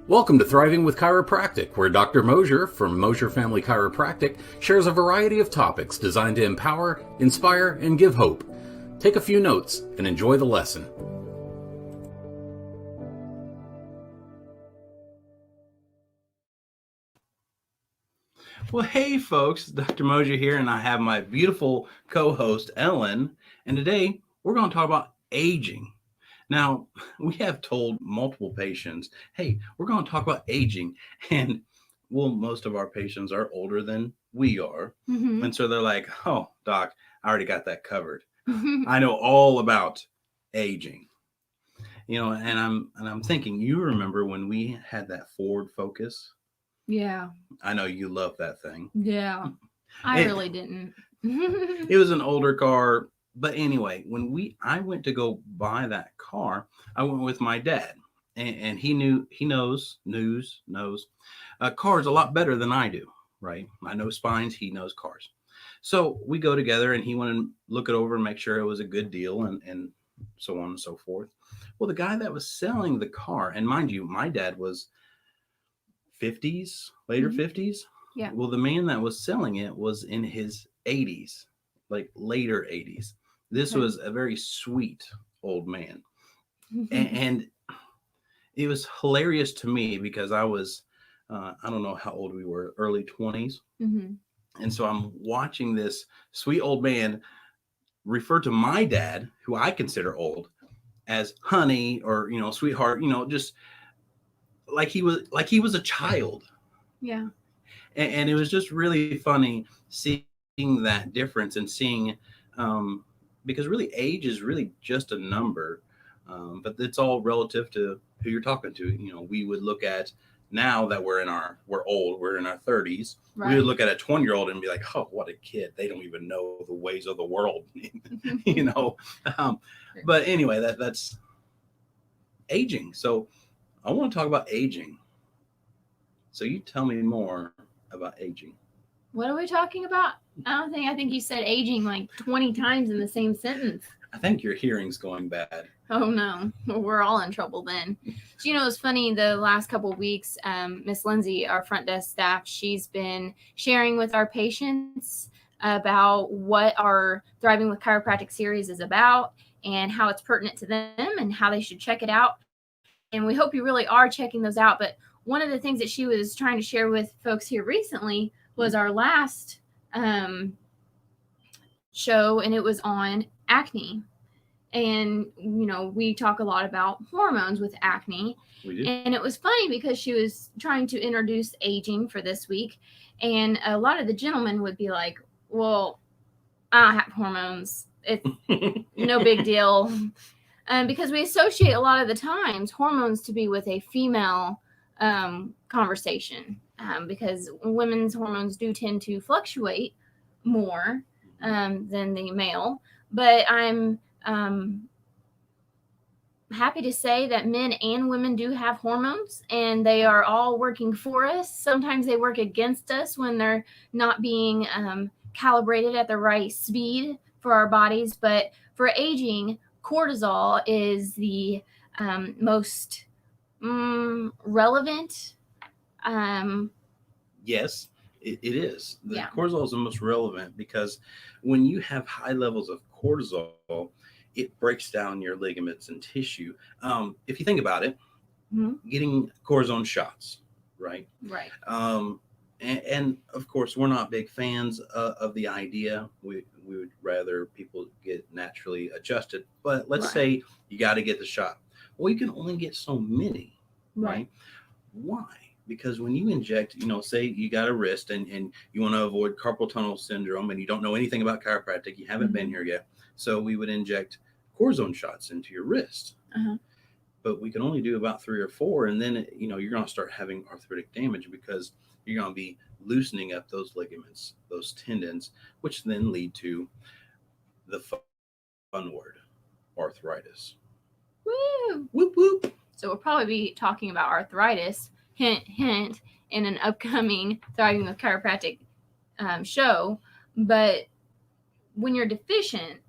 Welcome to Thriving with Chiropractic, where Dr. Mosier from Mosier Family Chiropractic shares a variety of topics designed to empower, inspire, and give hope. Take a few notes and enjoy the lesson. Well, hey folks, Dr. Mosier here, and I have my beautiful co-host Ellen, and today we're going to talk about aging. Now, we have told multiple patients, hey, we're going to talk about aging, and well, most of our patients are older than we are, and so they're like, oh, doc, I already got that covered. I know all about aging. And I'm thinking, you remember when we had that Ford Focus? Yeah. I know you love that thing. Yeah. I really didn't. It was an older car, but anyway, when I went to go buy that car, I went with my dad, and he knows cars a lot better than I do. Right? I know spines, he knows cars. So we go together, and he wanted to look it over and make sure it was a good deal, and so on and so forth. Well, the guy that was selling the car, and mind you, my dad was 50s, later 50s. Yeah. Well, the man that was selling it was in his 80s, like later 80s. This was a very sweet old man. And it was hilarious to me because I was, I don't know how old we were, early 20s. And so I'm watching this sweet old man refer to my dad, who I consider old, as honey or, sweetheart, just like he was a child. Yeah. And it was just really funny seeing that difference and seeing, because really age is really just a number, but it's all relative to who you're talking to. We would look at, now that we're old, we're in our 30s. Right. We would look at a 20-year-old and be like, oh, what a kid. They don't even know the ways of the world, But anyway, that's aging. So I want to talk about aging. So you tell me more about aging. What are we talking about? I think you said aging like 20 times in the same sentence. I think your hearing's going bad. Oh no, we're all in trouble then. So, it's funny, the last couple of weeks, Miss Lindsay, our front desk staff, she's been sharing with our patients about what our Thriving with Chiropractic series is about and how it's pertinent to them and how they should check it out. And we hope you really are checking those out. But one of the things that she was trying to share with folks here recently was our last show, and it was on acne. And, we talk a lot about hormones with acne. We do. And it was funny because she was trying to introduce aging for this week. And a lot of the gentlemen would be like, well, I don't have hormones. It's no big deal. Because we associate a lot of the times hormones to be with a female conversation, because women's hormones do tend to fluctuate more than the male. But I'm happy to say that men and women do have hormones, and they are all working for us. Sometimes they work against us when they're not being calibrated at the right speed for our bodies. But for aging, cortisol is the most relevant. Yes, it is. Cortisol is the most relevant because when you have high levels of cortisol, it breaks down your ligaments and tissue. If you think about it, getting cortisone shots, right? Right. And of course, we're not big fans of the idea. We would rather people get naturally adjusted. But let's say you got to get the shot. Well, you can only get so many, right? Why? Because when you inject, say you got a wrist and you want to avoid carpal tunnel syndrome and you don't know anything about chiropractic, you haven't been here yet. So we would inject cortisone shots into your wrist. But we can only do about 3 or 4. And then, you're going to start having arthritic damage because you're going to be loosening up those ligaments, those tendons, which then lead to the fun word, arthritis. Woo! Whoop, whoop. So we'll probably be talking about arthritis, hint, hint, in an upcoming Thriving with Chiropractic show. But when you're deficient,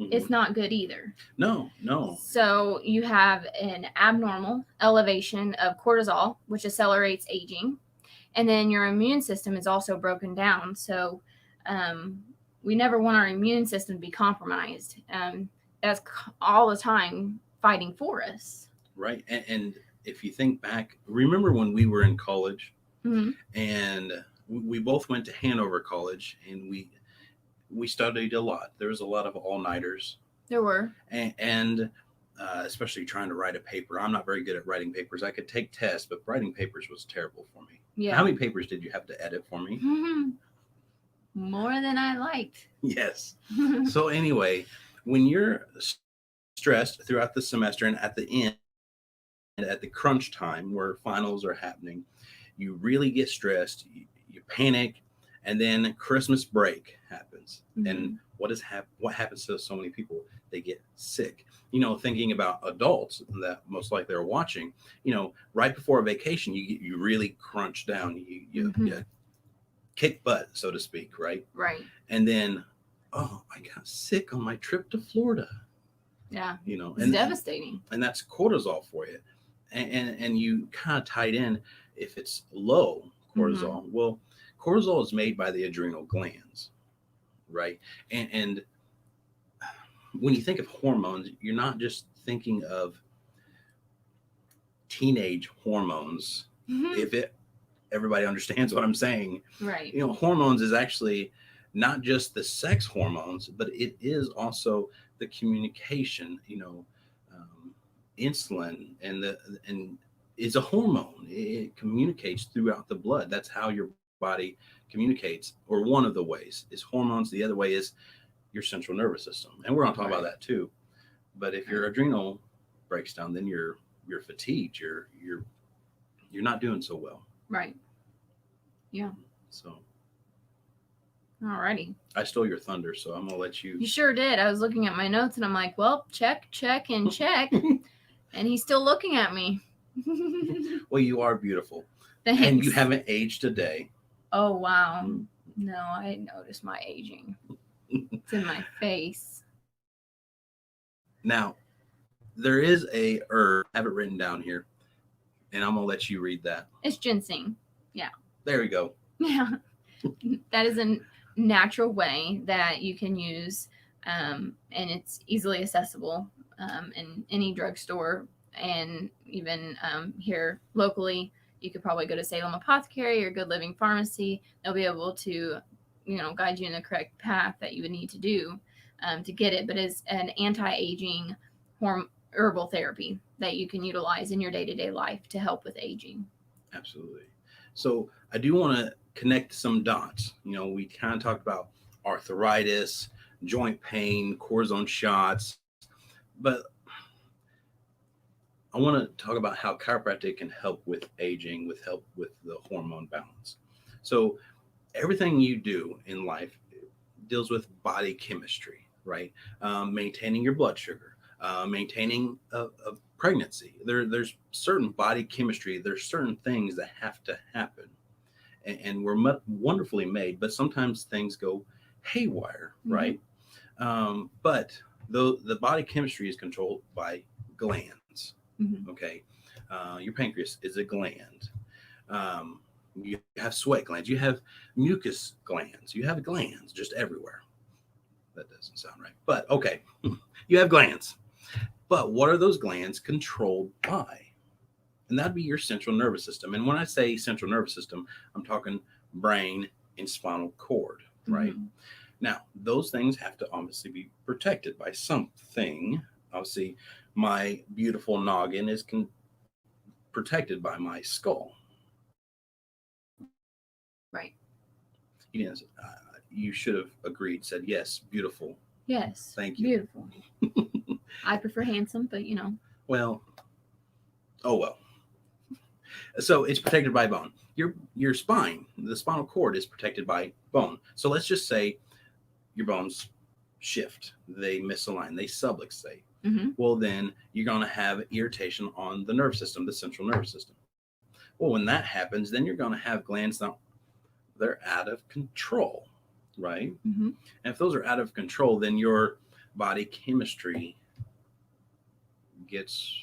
it's not good either. No. So you have an abnormal elevation of cortisol, which accelerates aging. And then your immune system is also broken down. So we never want our immune system to be compromised. That's all the time fighting for us. Right. And if you think back, remember when we were in college Mm-hmm. and we both went to Hanover College, and we studied a lot. There was a lot of all-nighters. There were. And especially trying to write a paper. I'm not very good at writing papers. I could take tests, but writing papers was terrible for me. Yeah. How many papers did you have to edit for me? More than I liked. Yes. So anyway, when you're stressed throughout the semester and at the end, at the crunch time where finals are happening, you really get stressed, you panic, and then Christmas break happens. Mm-hmm. And what happens to so many people? They get sick. Thinking about adults that most likely are watching, right before a vacation, you really crunch down, you kick butt, so to speak, right? Right. And then, oh, I got sick on my trip to Florida. Yeah. It's devastating. And that's cortisol for you. And you kind of tied in if it's low cortisol. Mm-hmm. Well, cortisol is made by the adrenal glands, right? And when you think of hormones, you're not just thinking of teenage hormones. Mm-hmm. Everybody understands what I'm saying. Right. Hormones is actually not just the sex hormones, but it is also the communication, insulin and is a hormone. It communicates throughout the blood. That's how your body communicates, or one of the ways is hormones. The other way is your central nervous system. And we're going to talk about that too. But if your adrenal breaks down, then you're fatigued. You're not doing so well. Right. Yeah. So. Alrighty. I stole your thunder, so I'm going to let you. You sure did. I was looking at my notes and I'm like, well, check, and check. And he's still looking at me. Well, you are beautiful. Thanks. And you haven't aged a day. Oh, wow. No, I noticed my aging. It's in my face. Now, there is a herb. I have it written down here, and I'm going to let you read that. It's ginseng. Yeah. There we go. Yeah. That is a natural way that you can use, and it's easily accessible in any drugstore, and even here locally. You could probably go to Salem Apothecary or Good Living Pharmacy. They'll be able to, guide you in the correct path that you would need to do to get it. But it's an anti-aging herbal therapy that you can utilize in your day-to-day life to help with aging. Absolutely. So I do want to connect some dots. We kind of talked about arthritis, joint pain, cortisone shots, but I want to talk about how chiropractic can help with aging, help with the hormone balance. So everything you do in life deals with body chemistry, right? Maintaining your blood sugar, maintaining a pregnancy. There's certain body chemistry. There's certain things that have to happen. And we're wonderfully made, but sometimes things go haywire, right? But the body chemistry is controlled by glands. Okay, your pancreas is a gland. You have sweat glands. You have mucus glands. You have glands just everywhere. That doesn't sound right, but okay. You have glands. But what are those glands controlled by? And that'd be your central nervous system. And when I say central nervous system, I'm talking brain and spinal cord, right? Now, those things have to obviously be protected by something. Obviously, my beautiful noggin is protected by my skull. Right. Yes, you should have agreed, said, yes, beautiful. Yes. Thank you. Beautiful. I prefer handsome, but Well, oh well. So it's protected by bone. Your spine, the spinal cord is protected by bone. So let's just say your bones shift, they misalign, they subluxate. Well, then you're going to have irritation on the nerve system, the central nervous system. Well, when that happens, then you're going to have glands that they're out of control, right? And if those are out of control, then your body chemistry gets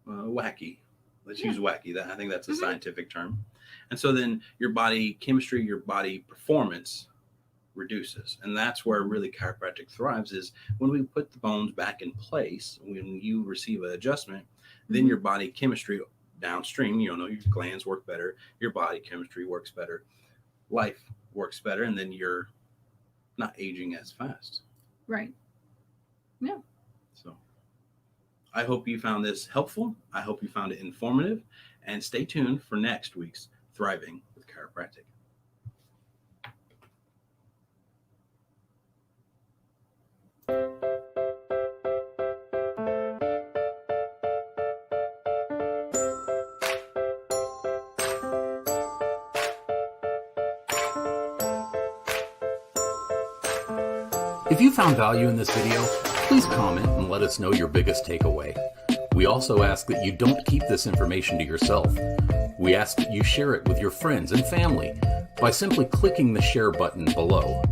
wacky. Let's use wacky. I think that's a scientific term. And so then your body chemistry, your body performance reduces. And that's where really chiropractic thrives, is when we put the bones back in place. When you receive an adjustment, then your body chemistry downstream, your glands work better, your body chemistry works better, life works better, and then you're not aging as fast. Right. Yeah. So I hope you found this helpful. I hope you found it informative, and stay tuned for next week's Thriving with Chiropractic. If you found value in this video, please comment and let us know your biggest takeaway. We also ask that you don't keep this information to yourself. We ask that you share it with your friends and family by simply clicking the share button below.